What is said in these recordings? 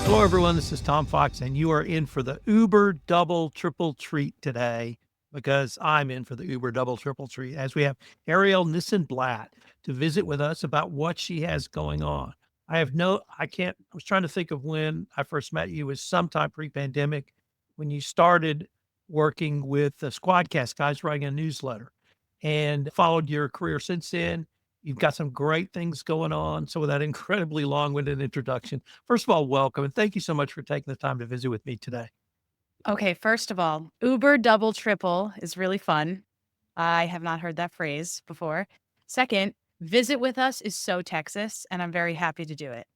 Hello, everyone. This is Tom Fox, and you are in for the Uber double triple treat today because I'm in for the Uber double triple treat as we have Arielle Nissenblatt to visit with us about what she has going on. I was trying to think of when I first met you was sometime pre-pandemic when you started working with the Squadcast guys writing a newsletter and followed your career since then. You've got some great things going on. So with that incredibly long-winded introduction, first of all, welcome, and thank you so much for taking the time to visit with me today. Okay, first of all, Uber double triple is really fun. I have not heard that phrase before. Second, visit with us is so Texas, and I'm very happy to do it.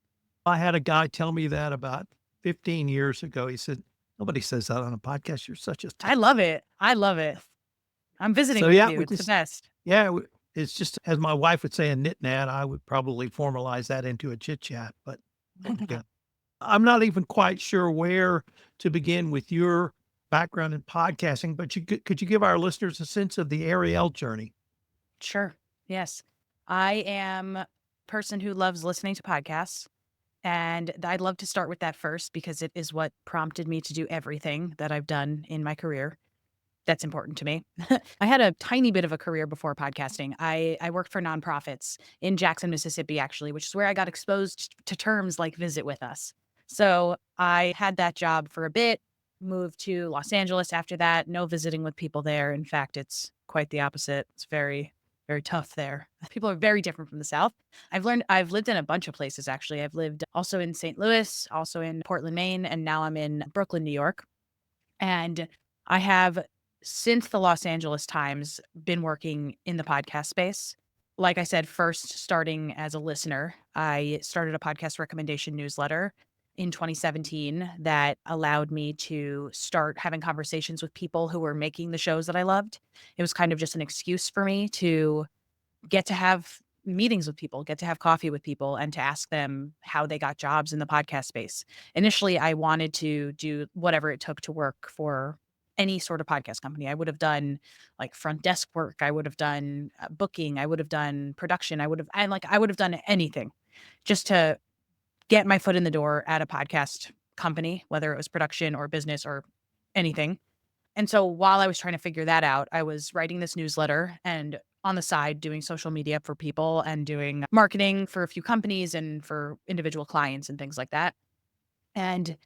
I had a guy tell me that about 15 years ago. He said, "Nobody says that on a podcast. You're such a I love it. I love it. I'm visiting So, with yeah, you. we It's the just best. yeah, it's just as my wife would say, a nit-nat. I would probably formalize that into a chit-chat, but yeah. I'm not even quite sure where to begin with your background in podcasting, but could you give our listeners a sense of the Ariel journey? Sure. Yes. I am a person who loves listening to podcasts, and I'd love to start with that first because it is what prompted me to do everything that I've done in my career. That's important to me. I had a tiny bit of a career before podcasting. I worked for nonprofits in Jackson, Mississippi, actually, which is where I got exposed to terms like visit with us. So I had that job for a bit, moved to Los Angeles after that. No visiting with people there. In fact, it's quite the opposite. It's very, very tough there. People are very different from the South. I've lived in a bunch of places, actually. I've lived also in St. Louis, also in Portland, Maine, and now I'm in Brooklyn, New York. And I have, since the Los Angeles Times, been working in the podcast space. Like I said, first starting as a listener, I started a podcast recommendation newsletter in 2017 that allowed me to start having conversations with people who were making the shows that I loved. It was kind of just an excuse for me to get to have meetings with people, get to have coffee with people, and to ask them how they got jobs in the podcast space. Initially, I wanted to do whatever it took to work for any sort of podcast company. I would have done like front desk work. I would have done booking. I would have done production. I would have done anything just to get my foot in the door at a podcast company, whether it was production or business or anything. And so while I was trying to figure that out, I was writing this newsletter and on the side doing social media for people and doing marketing for a few companies and for individual clients and things like that. And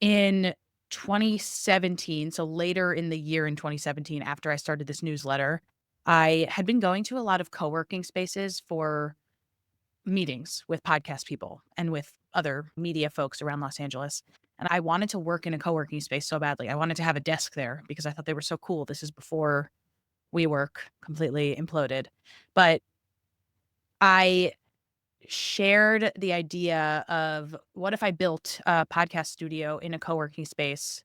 in 2017, so later in the year in 2017, after I started this newsletter, I had been going to a lot of co-working spaces for meetings with podcast people and with other media folks around Los Angeles. And I wanted to work in a co-working space so badly. I wanted to have a desk there because I thought they were so cool. This is before WeWork completely imploded. But I shared the idea of what if I built a podcast studio in a co-working space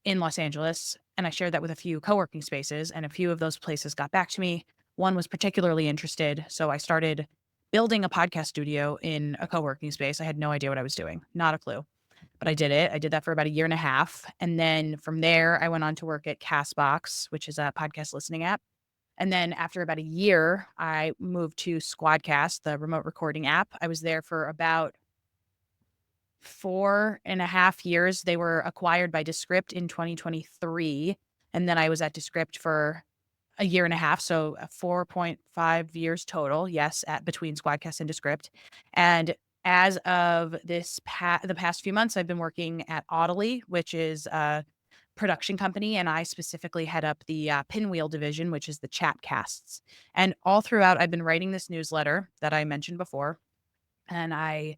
in Los Angeles, and I shared that with a few co-working spaces, and a few of those places got back to me. One was particularly interested, so I started building a podcast studio in a co-working space. I had no idea what I was doing, not a clue, but I did it. I did that for about a year and a half, and then from there, I went on to work at Castbox, which is a podcast listening app. And then after about a year, I moved to Squadcast, the remote recording app. I was there for about 4.5 years. They were acquired by Descript in 2023. And then I was at Descript for a year and a half. So 4.5 years total. Yes, at between Squadcast and Descript. And as of the past few months, I've been working at Audily, which is a production company. And I specifically head up the Pinwheel division, which is the chat casts. And all throughout, I've been writing this newsletter that I mentioned before. And I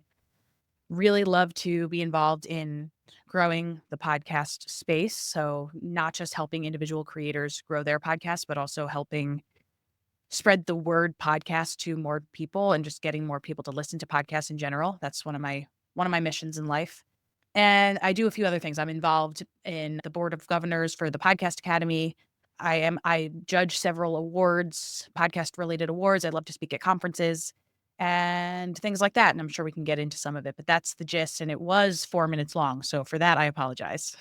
really love to be involved in growing the podcast space. So, not just helping individual creators grow their podcast, but also helping spread the word podcast to more people and just getting more people to listen to podcasts in general. That's one of my missions in life. And I do a few other things. I'm involved in the board of governors for the Podcast Academy. I judge several awards, podcast related awards. I love to speak at conferences and things like that. And I'm sure we can get into some of it, but that's the gist. And it was 4 minutes long. So for that, I apologize.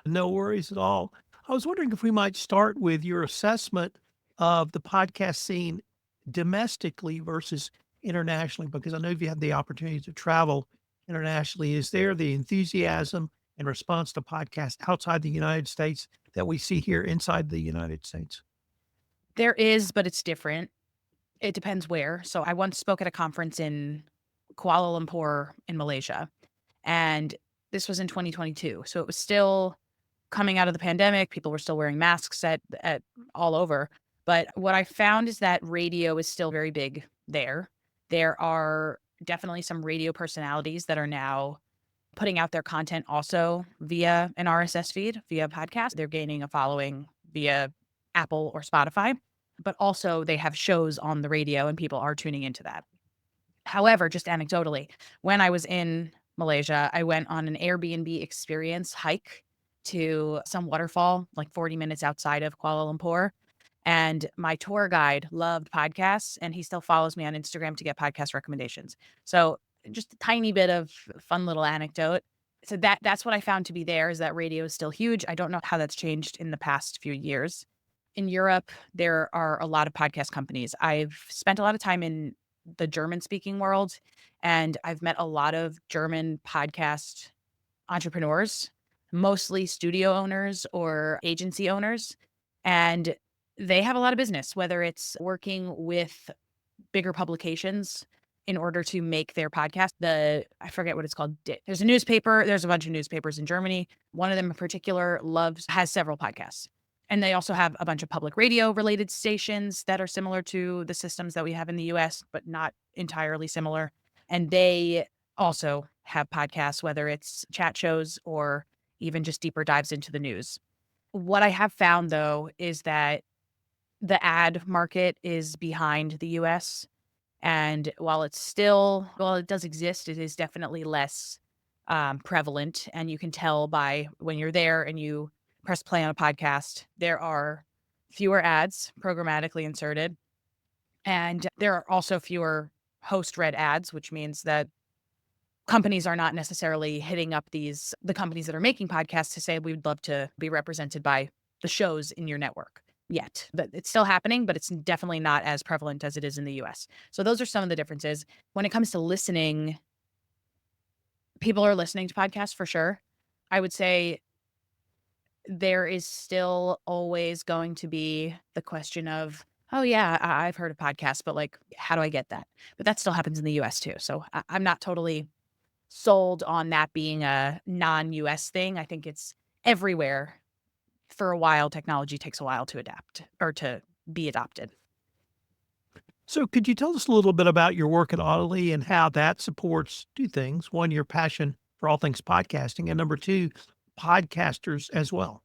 No worries at all. I was wondering if we might start with your assessment of the podcast scene domestically versus internationally, because I know you've had the opportunity to travel internationally? Is there the enthusiasm and response to podcasts outside the United States that we see here inside the United States? There is, but it's different. It depends where. So I once spoke at a conference in Kuala Lumpur in Malaysia, and this was in 2022. So it was still coming out of the pandemic. People were still wearing masks at all over. But what I found is that radio is still very big there. There are definitely some radio personalities that are now putting out their content also via an RSS feed, via podcast. They're gaining a following via Apple or Spotify, but also they have shows on the radio and people are tuning into that. However, just anecdotally, when I was in Malaysia, I went on an Airbnb experience hike to some waterfall, like 40 minutes outside of Kuala Lumpur. And my tour guide loved podcasts, and he still follows me on Instagram to get podcast recommendations. So just a tiny bit of fun little anecdote. So that's what I found to be there is that radio is still huge. I don't know how that's changed in the past few years. In Europe, there are a lot of podcast companies. I've spent a lot of time in the German speaking world, and I've met a lot of German podcast entrepreneurs, mostly studio owners or agency owners. And they have a lot of business, whether it's working with bigger publications in order to make their podcast. I forget what it's called. There's a newspaper. There's a bunch of newspapers in Germany. One of them in particular has several podcasts. And they also have a bunch of public radio related stations that are similar to the systems that we have in the US, but not entirely similar. And they also have podcasts, whether it's chat shows or even just deeper dives into the news. What I have found though is that the ad market is behind the US. And while it does exist, it is definitely less prevalent. And you can tell by when you're there and you press play on a podcast, there are fewer ads programmatically inserted. And there are also fewer host read ads, which means that companies are not necessarily hitting up the companies that are making podcasts to say, we'd love to be represented by the shows in your network yet. But it's still happening, but it's definitely not as prevalent as it is in the US. So those are some of the differences. When it comes to listening, people are listening to podcasts for sure. I would say there is still always going to be the question of, oh yeah, I've heard of podcasts, but like, how do I get that? But that still happens in the US too. So I'm not totally sold on that being a non-US thing. I think it's everywhere. For a while, technology takes a while to adapt or to be adopted. So, could you tell us a little bit about your work at Audily and how that supports two things? One, your passion for all things podcasting, and number two, podcasters as well.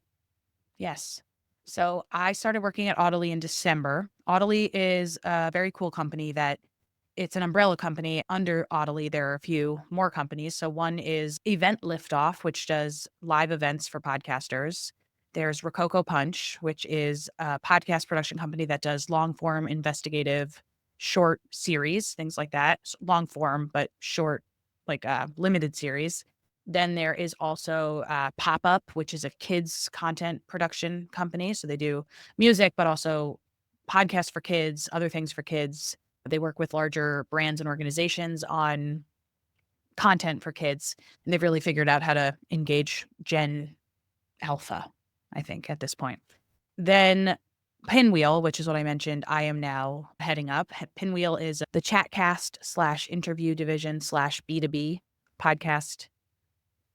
Yes. So I started working at Audily in December. Audily is a very cool company that it's an umbrella company. Under Audily, there are a few more companies. So one is Event Liftoff, which does live events for podcasters. There's Rococo Punch, which is a podcast production company that does long form investigative short series, things like that. Long form, but short, like limited series. Then there is also Pop Up, which is a kids content production company. So they do music, but also podcasts for kids, other things for kids. They work with larger brands and organizations on content for kids. And they've really figured out how to engage Gen Alpha, I think, at this point. Then Pinwheel, which is what I mentioned, I am now heading up. Pinwheel is the Chatcast / interview division / B2B podcast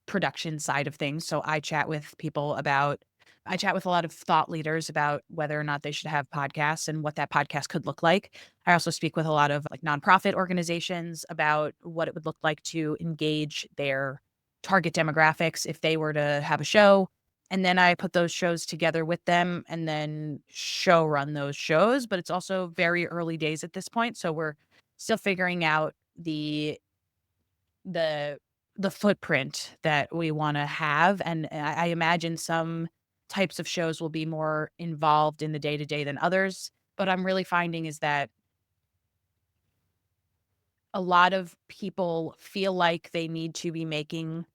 production side of things. So I chat with a lot of thought leaders about whether or not they should have podcasts and what that podcast could look like. I also speak with a lot of like nonprofit organizations about what it would look like to engage their target demographics if they were to have a show. And then I put those shows together with them and then show run those shows. But it's also very early days at this point. So we're still figuring out the footprint that we wanna have, and I imagine some types of shows will be more involved in the day-to-day than others, but I'm really finding is that a lot of people feel like they need to be making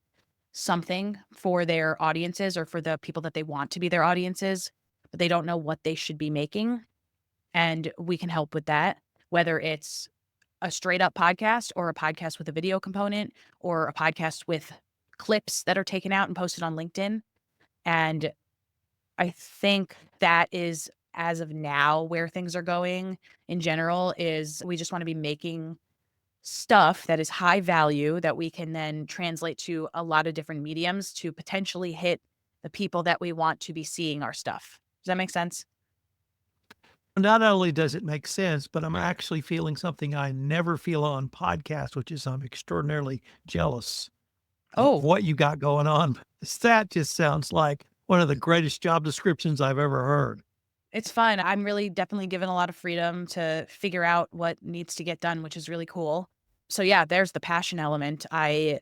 something for their audiences or for the people that they want to be their audiences, but they don't know what they should be making, and we can help with that, whether it's a straight up podcast or a podcast with a video component or a podcast with clips that are taken out and posted on LinkedIn. And I think that is, as of now, where things are going in general. Is we just want to be making stuff that is high value that we can then translate to a lot of different mediums to potentially hit the people that we want to be seeing our stuff. Does that make sense? Not only does it make sense, but I'm actually feeling something I never feel on podcasts, which is I'm extraordinarily jealous of Oh, what you got going on. That just sounds like one of the greatest job descriptions I've ever heard. it's fun. I'm really definitely given a lot of freedom to figure out what needs to get done, which is really cool. So yeah, there's the passion element. I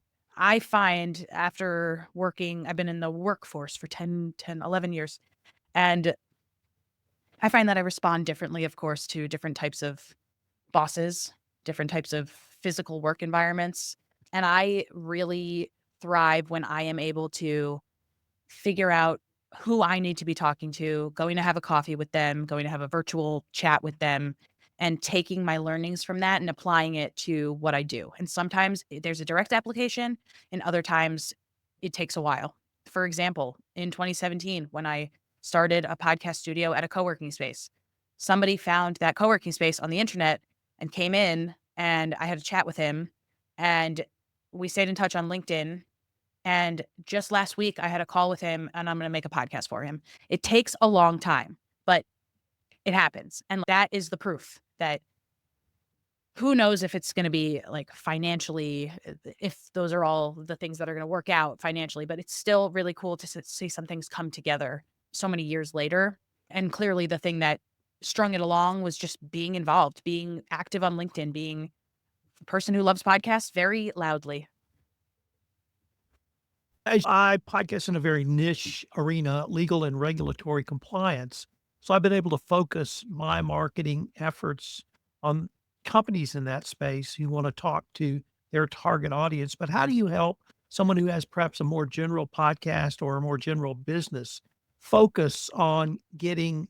find after working, I've been in the workforce for 11 years, and I find that I respond differently, of course, to different types of bosses, different types of physical work environments. And I really thrive when I am able to figure out who I need to be talking to, going to have a coffee with them, going to have a virtual chat with them, and taking my learnings from that and applying it to what I do. And sometimes there's a direct application, and other times it takes a while. For example, in 2017, when I started a podcast studio at a co working space, somebody found that co working space on the internet and came in, and I had a chat with him, and we stayed in touch on LinkedIn, and just last week, I had a call with him, and I'm gonna make a podcast for him. It takes a long time, but it happens, and that is the proof that who knows if it's gonna be, like, financially, if those are all the things that are gonna work out financially, but it's still really cool to see some things come together so many years later, and clearly the thing that strung it along was just being involved, being active on LinkedIn, being a person who loves podcasts very loudly. I podcast in a very niche arena, legal and regulatory compliance. So I've been able to focus my marketing efforts on companies in that space who want to talk to their target audience. But how do you help someone who has perhaps a more general podcast or a more general business focus on getting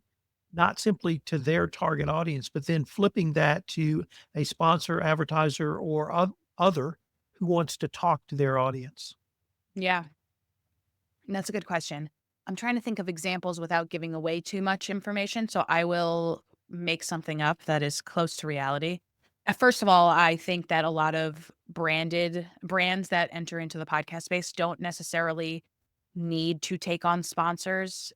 not simply to their target audience, but then flipping that to a sponsor, advertiser, or other who wants to talk to their audience? Yeah. That's a good question. I'm trying to think of examples without giving away too much information, so I will make something up that is close to reality. First of all, I think that a lot of branded brands that enter into the podcast space don't necessarily need to take on sponsors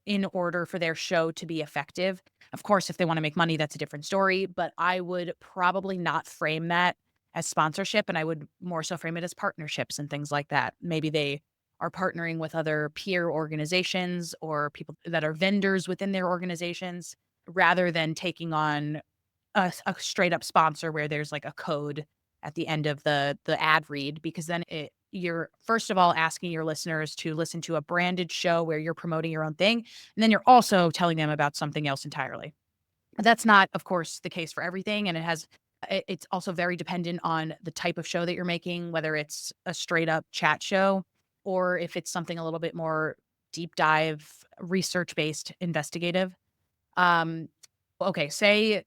in order for their show to be effective. Of course, if they want to make money, that's a different story, but I would probably not frame that as sponsorship, and I would more so frame it as partnerships and things like that. Maybe they are partnering with other peer organizations or people that are vendors within their organizations rather than taking on a straight up sponsor where there's like a code at the end of the ad read, because then you're first of all asking your listeners to listen to a branded show where you're promoting your own thing, and then you're also telling them about something else entirely. But that's not, of course, the case for everything, and it's also very dependent on the type of show that you're making, whether it's a straight up chat show or if it's something a little bit more deep dive, research based, investigative. Um, okay, say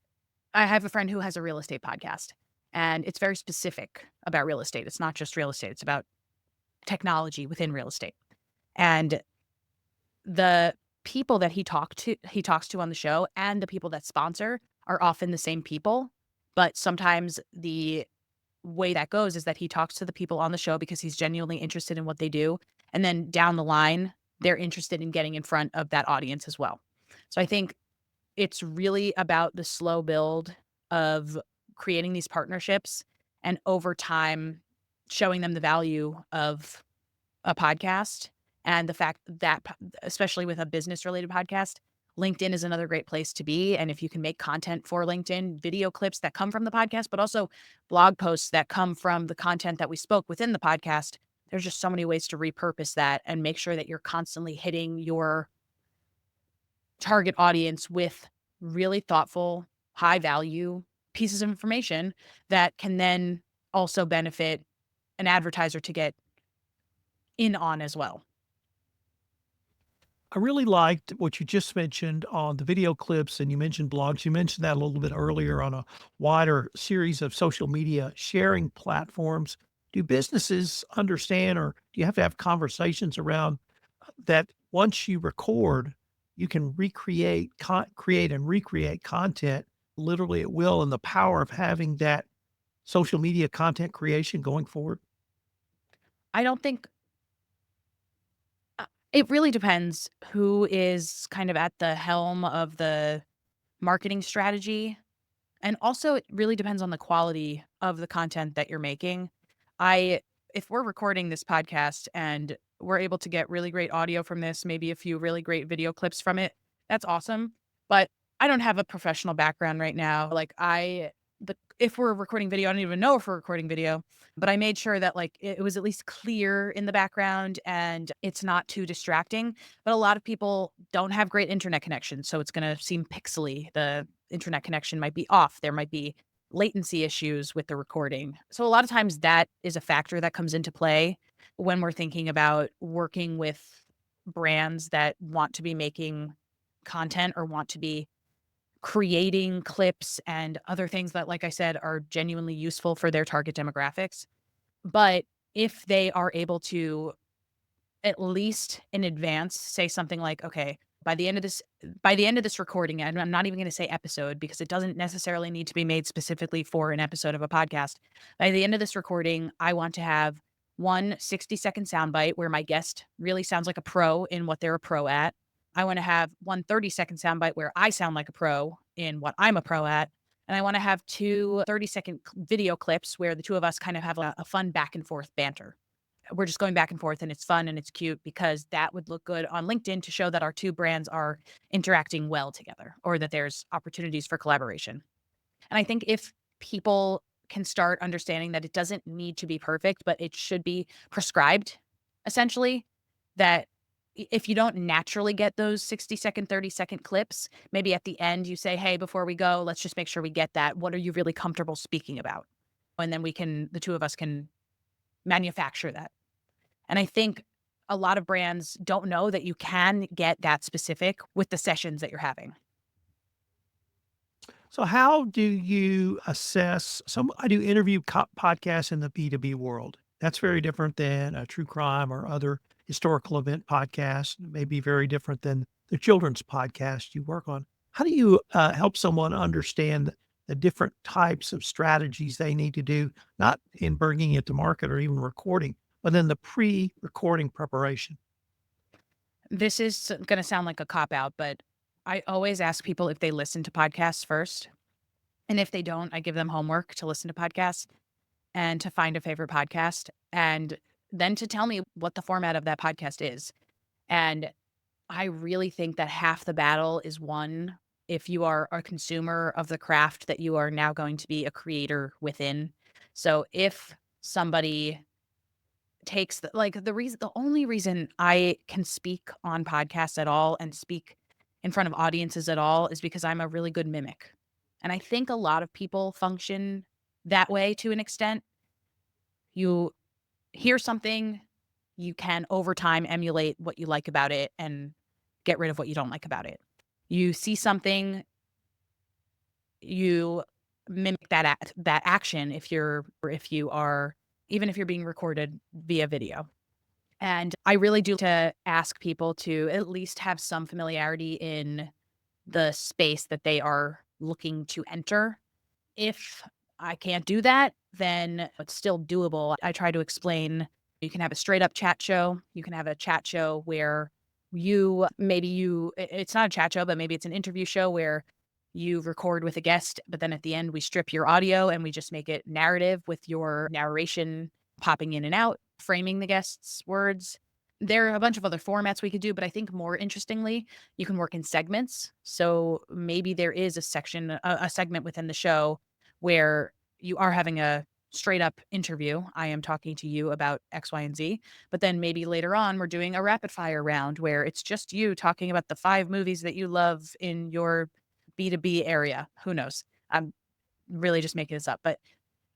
I have a friend who has a real estate podcast, and it's very specific about real estate. It's not just real estate, it's about technology within real estate. And the people that he talks to on the show and the people that sponsor are often the same people, but sometimes the way that goes is that he talks to the people on the show because he's genuinely interested in what they do, and then down the line, they're interested in getting in front of that audience as well. So I think it's really about the slow build of creating these partnerships and over time showing them the value of a podcast and the fact that especially with a business related podcast, LinkedIn is another great place to be. And if you can make content for LinkedIn, video clips that come from the podcast, but also blog posts that come from the content that we spoke within the podcast, there's just so many ways to repurpose that and make sure that you're constantly hitting your target audience with really thoughtful, high value pieces of information that can then also benefit an advertiser to get in on as well. I really liked what you just mentioned on the video clips, and you mentioned blogs. You mentioned that a little bit earlier on a wider series of social media sharing platforms. Do businesses understand, or do you have to have conversations around that once you record, you can create and recreate content literally at will, and the power of having that social media content creation going forward? I don't think it really depends who is kind of at the helm of the marketing strategy. And also it really depends on the quality of the content that you're making. I If we're recording this podcast and we're able to get really great audio from this, maybe a few really great video clips from it, that's awesome. But I don't have a professional background right now. If we're recording video, I don't even know if we're recording video, but I made sure that it was at least clear in the background and it's not too distracting. But a lot of people don't have great internet connections, so it's going to seem pixely. The internet connection might be off. There might be latency issues with the recording. So a lot of times that is a factor that comes into play when we're thinking about working with brands that want to be making content or want to be creating clips and other things that, like I said, are genuinely useful for their target demographics. But if they are able to at least in advance say something like, okay, by the end of this recording, and I'm not even going to say episode because it doesn't necessarily need to be made specifically for an episode of a podcast. By the end of this recording, I want to have one 60-second soundbite where my guest really sounds like a pro in what they're a pro at. I want to have one 30-second soundbite where I sound like a pro in what I'm a pro at. And I want to have two 30-second video clips where the two of us kind of have a fun back and forth banter. We're just going back and forth and it's fun and it's cute because that would look good on LinkedIn to show that our two brands are interacting well together or that there's opportunities for collaboration. And I think if people can start understanding that it doesn't need to be perfect, but it should be prescribed, essentially, that if you don't naturally get those 60-second, 30-second clips, maybe at the end you say, hey, before we go, let's just make sure we get that. What are you really comfortable speaking about? And then the two of us can manufacture that. And I think a lot of brands don't know that you can get that specific with the sessions that you're having. So how do you assess I do interview podcasts in the B2B world. That's very different than a true crime or other historical event podcast. It may be very different than the children's podcast you work on. How do you help someone understand the different types of strategies they need to do, not in bringing it to market or even recording, but in the pre-recording preparation? This is going to sound like a cop out, but I always ask people if they listen to podcasts first. And if they don't, I give them homework to listen to podcasts and to find a favorite podcast and then to tell me what the format of that podcast is. And I really think that half the battle is won if you are a consumer of the craft that you are now going to be a creator within. So if somebody takes the only reason I can speak on podcasts at all and speak in front of audiences at all is because I'm a really good mimic. And I think a lot of people function that way to an extent. You hear something, you can over time emulate what you like about it and get rid of what you don't like about it. You see something, you mimic that action if you are even if you're being recorded via video. And I really do to ask people to at least have some familiarity in the space that they are looking to enter. If I can't do that, then it's still doable. I try to explain you can have a straight up chat show. You can have a chat show where it's not a chat show, but maybe it's an interview show where you record with a guest, but then at the end we strip your audio and we just make it narrative with your narration popping in and out, framing the guest's words. There are a bunch of other formats we could do, but I think more interestingly, you can work in segments. So maybe there is a segment within the show where you are having a straight up interview. I am talking to you about X, Y, and Z. But then maybe later on, we're doing a rapid fire round where it's just you talking about the 5 movies that you love in your B2B area. Who knows? I'm really just making this up. But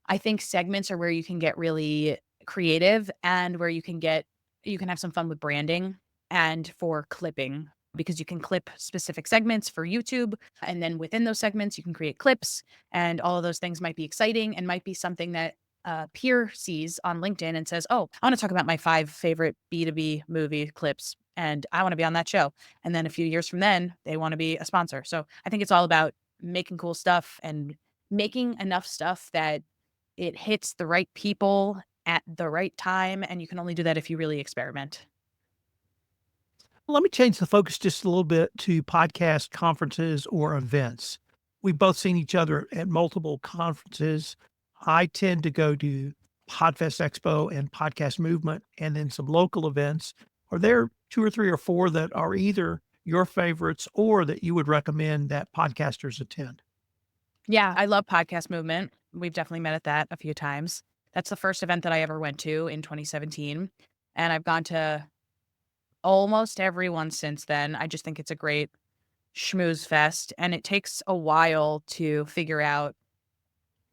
I think segments are where you can get really creative and where you can have some fun with branding. and for clipping, because you can clip specific segments for YouTube. And then within those segments, you can create clips, and all of those things might be exciting and might be something that a peer sees on LinkedIn and says, oh, I want to talk about my 5 favorite B2B movie clips and I want to be on that show. And then a few years from then, they want to be a sponsor. So I think it's all about making cool stuff and making enough stuff that it hits the right people at the right time. And you can only do that if you really experiment. Let me change the focus just a little bit to podcast conferences or events. We've both seen each other at multiple conferences. I tend to go to Podfest Expo and Podcast Movement and then some local events. Are there 2 or 3 or 4 that are either your favorites or that you would recommend that podcasters attend? Yeah, I love Podcast Movement. We've definitely met at that a few times. That's the first event that I ever went to in 2017. And I've gone to almost every one since then. I just think it's a great schmooze fest. And it takes a while to figure out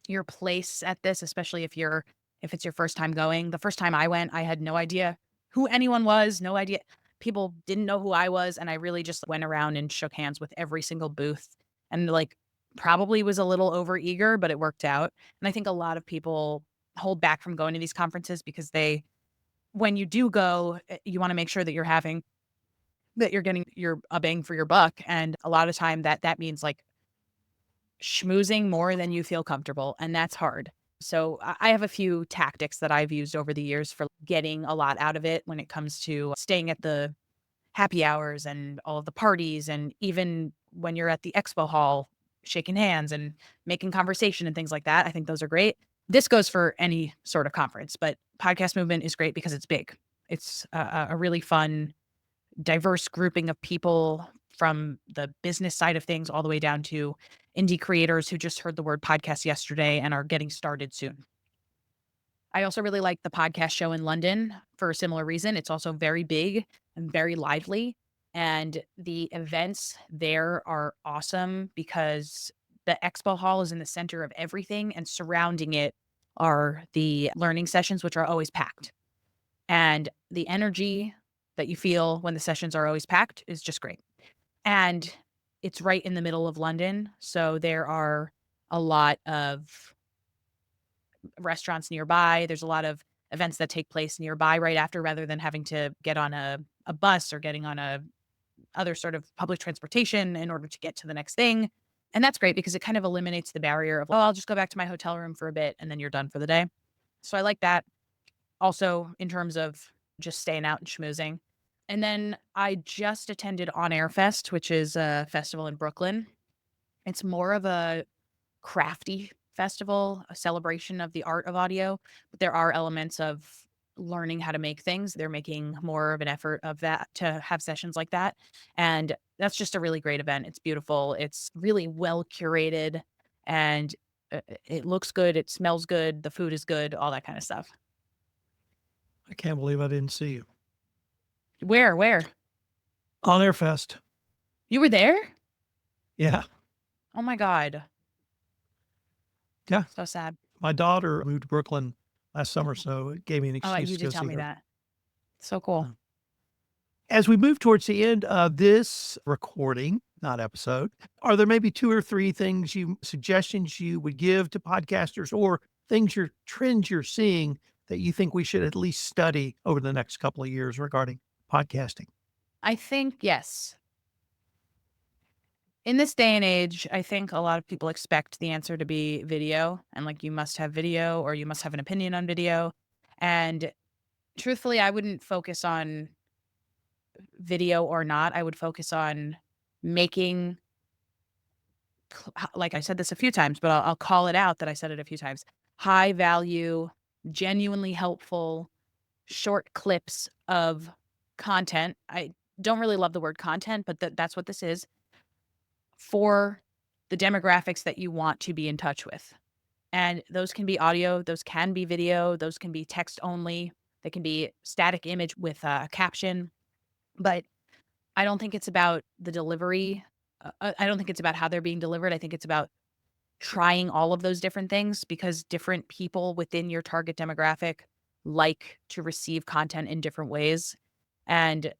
your place at this, especially if it's your first time going. The first time I went, I had no idea who anyone was, no idea. People didn't know who I was, and I really just went around and shook hands with every single booth and like probably was a little over eager, but it worked out. And I think a lot of people hold back from going to these conferences because they when you do go, you want to make sure that you're getting your a bang for your buck. And a lot of time that means like schmoozing more than you feel comfortable, and that's hard. So I have a few tactics that I've used over the years for getting a lot out of it when it comes to staying at the happy hours and all of the parties, and even when you're at the expo hall, shaking hands and making conversation and things like that. I think those are great. This goes for any sort of conference, but Podcast Movement is great because it's big. It's a really fun, diverse grouping of people from the business side of things all the way down to indie creators who just heard the word podcast yesterday and are getting started soon. I also really like the podcast show in London for a similar reason. It's also very big and very lively. And the events there are awesome because the expo hall is in the center of everything, and surrounding it are the learning sessions, which are always packed. And the energy that you feel when the sessions are always packed is just great. And it's right in the middle of London. So there are a lot of restaurants nearby. There's a lot of events that take place nearby right after, rather than having to get on a bus or getting on a other sort of public transportation in order to get to the next thing. And that's great because it kind of eliminates the barrier of, oh, I'll just go back to my hotel room for a bit and then you're done for the day. So I like that. Also, in terms of just staying out and schmoozing. And then I just attended On Air Fest, which is a festival in Brooklyn. It's more of a crafty festival, a celebration of the art of audio, but there are elements of learning how to make things. They're making more of an effort of that to have sessions like that. And that's just a really great event. It's beautiful. It's really well curated, and it looks good. It smells good. The food is good, all that kind of stuff. I can't believe I didn't see you. Where? On Airfest. You were there? Yeah. Oh my God. Yeah. So sad. My daughter moved to Brooklyn last summer, so it gave me an Oh, excuse you to go did tell see me her. that. So cool. As we move towards the end of this recording, not episode, are there maybe 2 or 3 suggestions you would give to podcasters, or trends you're seeing that you think we should at least study over the next couple of years regarding podcasting? I think, yes. In this day and age, I think a lot of people expect the answer to be video, and like you must have video or you must have an opinion on video. And truthfully, I wouldn't focus on video or not. I would focus on making, like I said this a few times, but I'll call it out that I said it a few times, high value, genuinely helpful, short clips of content. I don't really love the word content, but that's what this is, for the demographics that you want to be in touch with. And those can be audio, those can be video, those can be text only, they can be static image with a caption. But I don't think it's about the delivery. I don't think it's about how they're being delivered. I think it's about trying all of those different things, because different people within your target demographic like to receive content in different ways. And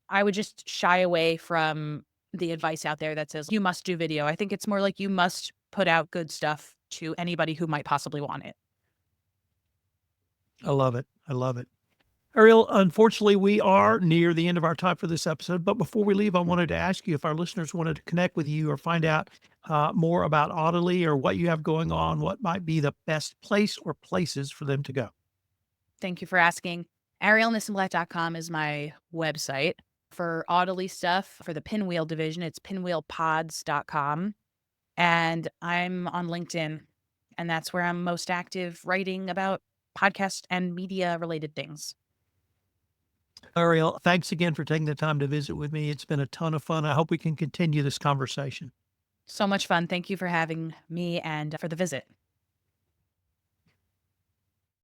I would just shy away from the advice out there that says you must do video. I think it's more like you must put out good stuff to anybody who might possibly want it. I love it. I love it. Arielle, unfortunately, we are near the end of our time for this episode. But before we leave, I wanted to ask you if our listeners wanted to connect with you or find out more about Audily or what you have going on, what might be the best place or places for them to go. Thank you for asking. ArielleNissenblatt.com is my website. For Audily stuff, for the Pinwheel division, it's pinwheelpods.com. And I'm on LinkedIn, and that's where I'm most active writing about podcast and media related things. Arielle, thanks again for taking the time to visit with me. It's been a ton of fun. I hope we can continue this conversation. So much fun. Thank you for having me and for the visit.